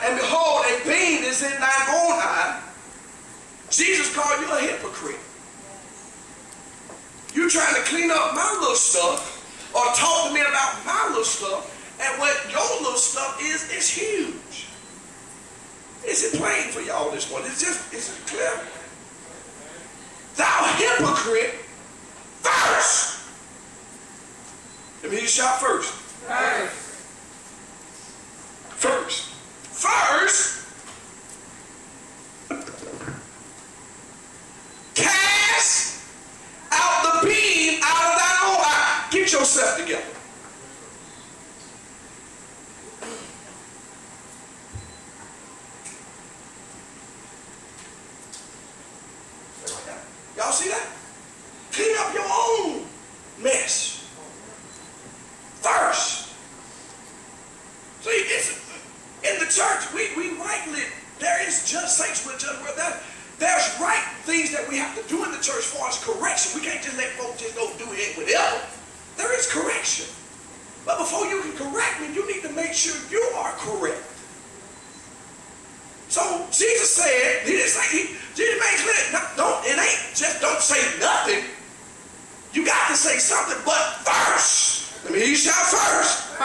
and behold, a beam is in thine own eye, Jesus called you a hypocrite. You trying to clean up my little stuff or talk to me about my little stuff, and what your little stuff is huge. Is it plain for y'all this morning? Is it clear? Thou hypocrite, first. Let me hear you shout first. First. Cast out the beam out of thine own eye. Get yourself together. Y'all see that? Clean up your own mess first. See, it's in the church, we rightly, there is just saints with judge. There's right things that we have to do in the church as far as correction. We can't just let folks just go do it whatever. There is correction. But before you can correct me, you need to make sure you are correct. So Jesus said, Jesus made clear, don't say nothing. You got to say something, but first, let me hear you shout first.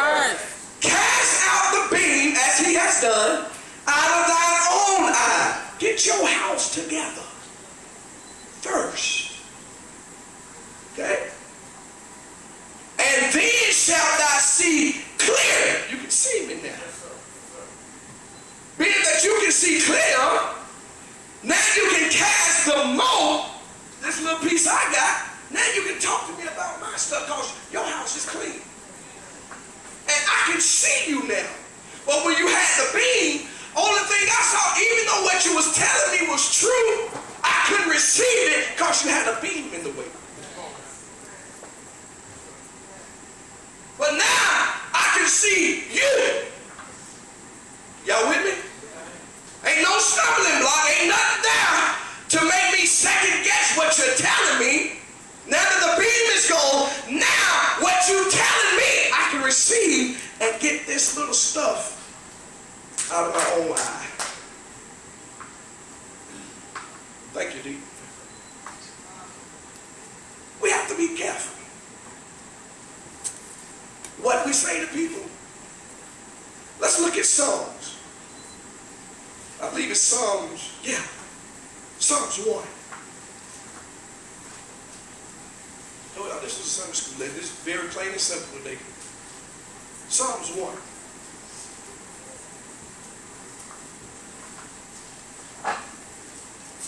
Cast out the beam as he has done out of thine own eye. Get your house together first. Okay? And then shalt thou see clear. You can see me now. Being that you can see clear, now you can cast the mote, this little piece I got, now you can talk to me about my stuff because your house is clean. And I can see you now. But when you had the beam, only thing I saw, even though what you was telling me was true, I couldn't receive it because you had a beam in the way. But now I can see you. Y'all with me? Ain't no stumbling block, ain't nothing there to make me second guess what you're telling me. Now that the beam is gone, now what you're telling me, I can receive and get this little stuff out of my own eye. Thank you, Dee. We have to be careful what we say to people. Let's look at Psalms. I believe it's Psalms, Psalms 1. Oh, this was a Sunday school lesson. This is very plain and simple today. Psalms 1.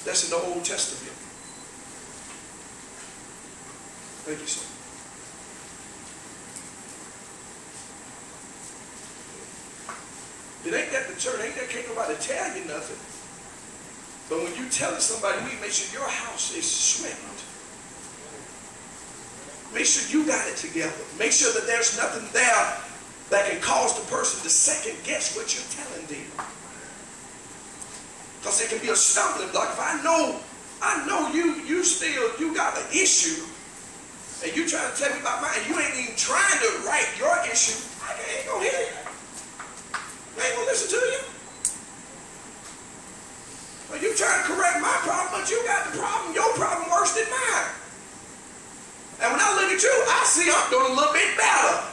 That's in the Old Testament. Thank you, sir. It ain't that the church, ain't that can't nobody tell you nothing. But when you telling somebody, you need to make sure your house is swept. Make sure you got it together. Make sure that there's nothing there that can cause the person to second guess what you're telling them. Because it can be a stumbling block. If I know you got an issue, and you trying to tell me about mine, and you ain't even trying to write your issue, I ain't gonna hear you. I ain't gonna listen to you. Well, you trying to correct my problem, but you got the problem, your problem worse than mine. And when I look at you, I see I'm doing a little bit better.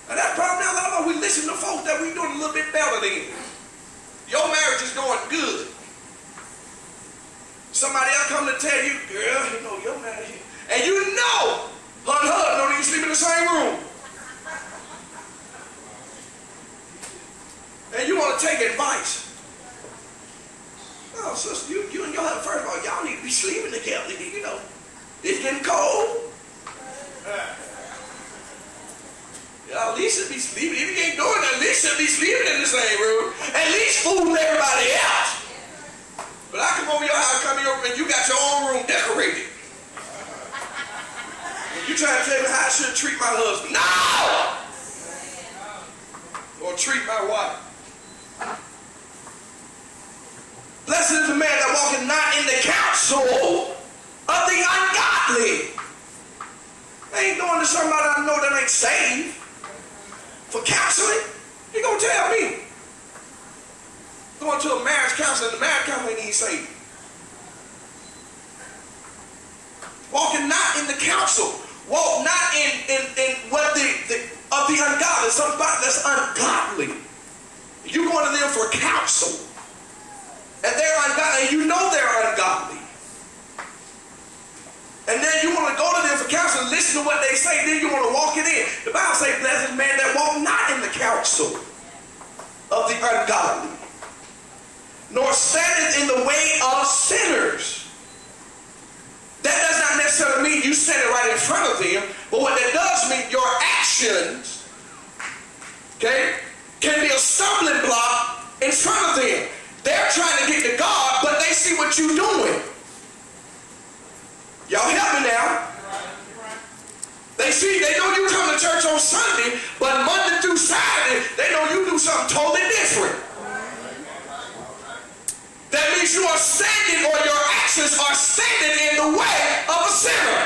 And that problem now, I know we listen to folks that we doing a little bit better than. Your marriage is going good. Somebody else come to tell you, girl, you know your marriage, and you know her and her don't even sleep in the same room. And you want to take advice. Oh, sister, you and your husband, first of all, y'all need to be sleeping together. You know, it's getting cold. Y'all at least should be sleeping. If you ain't doing that, at least should be sleeping in the same room. At least fooling everybody else. But I come over your house, come in your room, and you got your own room decorated. You trying to tell me how I should treat my husband? No! Or treat my wife. Blessed is the man that walketh not in the counsel of the ungodly. I ain't going to somebody I know that ain't saved for counseling. You gonna tell me? council, and the married couple ain't even saved. Walking not in the counsel. Walk not in what of the ungodly. Somebody that's ungodly. You're going to them for counsel. And they're ungodly. And you know they're ungodly. And then you want to go to them for counsel and listen to what they say. Then you want to walk it in. The Bible says, blessed is the man that walk not in the counsel of the ungodly, nor standeth in the way of sinners. That does not necessarily mean you stand it right in front of them, but what that does mean, your actions, okay, can be a stumbling block in front of them. They're trying to get to God, but they see what you're doing. Y'all help me now. They know you come to church on Sunday, but Monday through Saturday, they know you do something totally different. That means you are standing, or your actions are standing in the way of a sinner.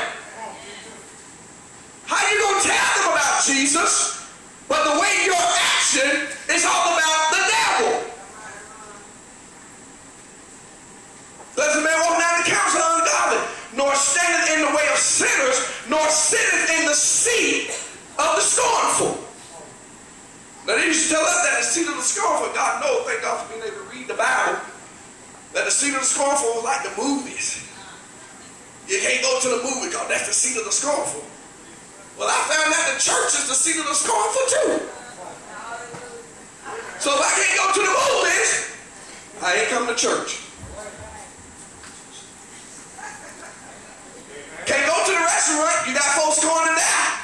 How you going to tell them about Jesus, but the way your action is all about the devil? Does a man walk down the counsel of ungodly, nor standeth in the way of sinners, nor sitteth in the seat of the scornful. Now they used to tell us that the seat of the scornful, God knows, thank God for being able to read the Bible, that the seat of the scornful was like the movies. You can't go to the movie because that's the seat of the scornful. Well, I found out the church is the seat of the scornful too. So if I can't go to the movies, I ain't coming to church. Can't go to the restaurant, you got folks going to die.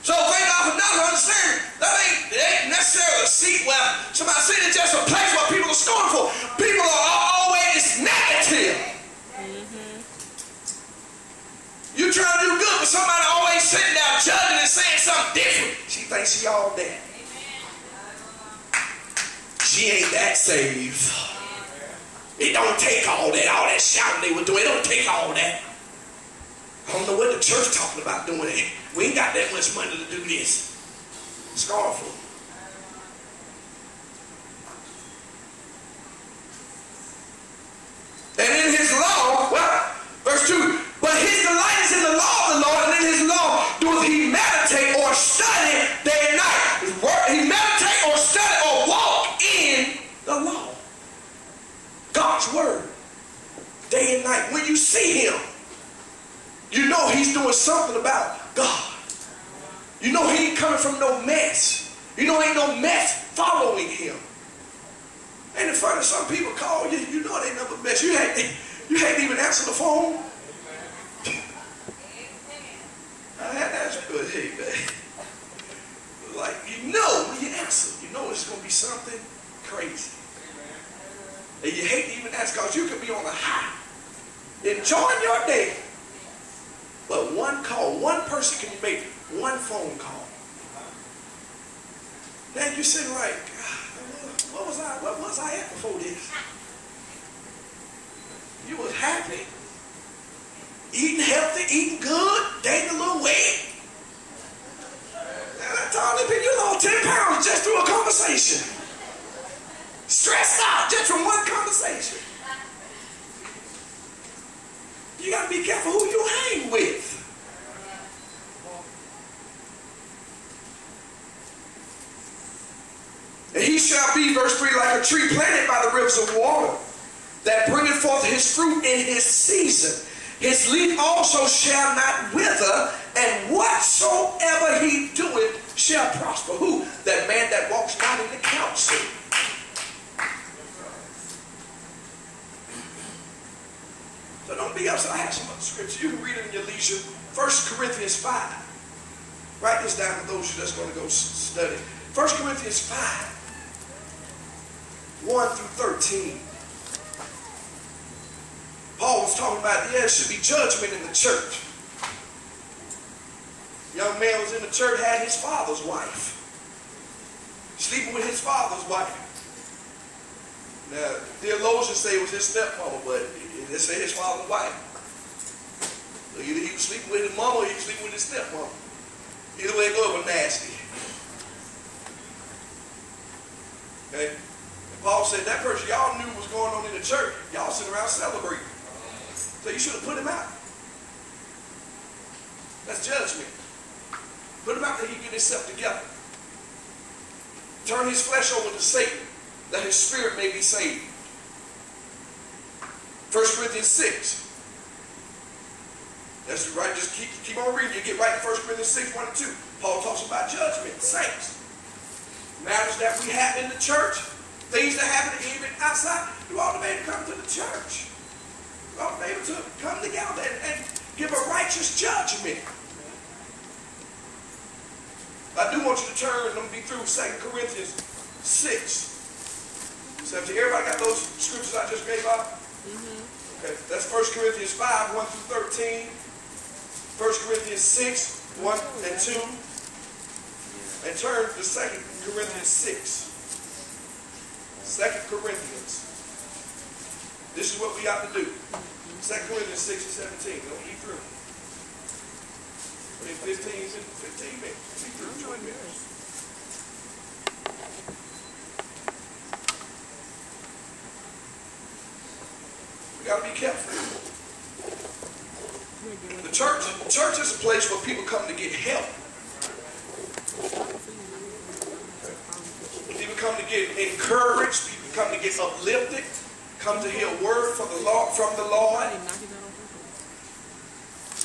So thank God for not understanding. That ain't necessarily a seat where somebody said it's just a place where people are scornful. People are always negative. You trying to do good, but somebody always sitting down judging and saying something different. She thinks she all that. She ain't that saved. It don't take all that shouting they were doing. It don't take all that. I don't know what the church talking about doing it. We ain't got that much money to do this. Scornful. And in his law, well, verse 2, but his delight is in the law of the Lord, and in his law doeth he meditate or study day and night. He meditate or study or walk in the law. God's word, day and night. When you see him, you know he's doing something about God. You know he ain't coming from no mess. You know ain't no mess following him. And in front of some people call you, you know they never mess. You hadn't even answered the phone. I had to answer, but hey, man. Like, you know when you answer, you know it's going to be something crazy. And you hate to even ask because you could be on a high, enjoying your day. But one call, one person can make one phone call. Then you sitting like, what was I at before this? You was happy, eating healthy, eating good, gaining a little weight. And I told them, you lost 10 pounds just through a conversation. Stressed out just from one conversation. You got to be careful who you hang with. And he shall be, verse 3, like a tree planted by the rivers of water, that bringeth forth his fruit in his season. His leaf also shall not wither, and whatsoever he doeth shall prosper. Who? That man that walks not in the counsel. So don't be upset. I have some other scripture. You can read it in your leisure. 1 Corinthians 5. Write this down for those who are just going to go study. 1 Corinthians 5. 1 through 13. Paul was talking about, there should be judgment in the church. Young man was in the church, had his father's wife. Sleeping with his father's wife. Now, theologians say it was his stepmother, but they say his father's wife. So either he was sleeping with his mama or he was sleeping with his stepmother. Either way it goes, it was nasty. Okay? Paul said that person y'all knew was going on in the church, y'all sitting around celebrating. So you should have put him out. That's judgment. Put him out till he get himself together. Turn his flesh over to Satan, that his spirit may be saved. 1 Corinthians 6. That's right. Just keep on reading. You get right to 1 Corinthians 6, 1 and 2. Paul talks about judgment, saints. Matters that we have in the church, things that happen even outside. You ought to be able to come to the church. You ought to be able to come together and give a righteous judgment. I do want you to turn, let me be through 2 Corinthians 6. 17. Everybody got those scriptures I just gave out? Okay, that's 1 Corinthians 5, 1 through 13. 1 Corinthians 6, 1 and 2. And turn to 2 Corinthians 6. 2 Corinthians. This is what we got to do. 2 Corinthians 6 and 17. Don't be through. In 15 minutes. Be through 20 minutes. We got to be careful. The church is a place where people come to get help. People come to get encouraged. People come to get uplifted. Come to hear a word from the Lord.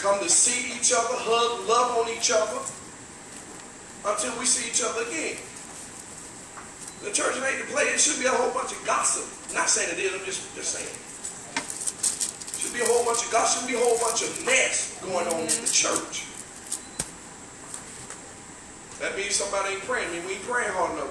Come to see each other, hug, love on each other until we see each other again. The church ain't the place. It should be a whole bunch of gossip. I'm not saying it is. I'm just saying. It should be a whole bunch of gossip. Should be a whole bunch of mess going on in the church. That means somebody ain't praying. I mean, we ain't praying hard enough.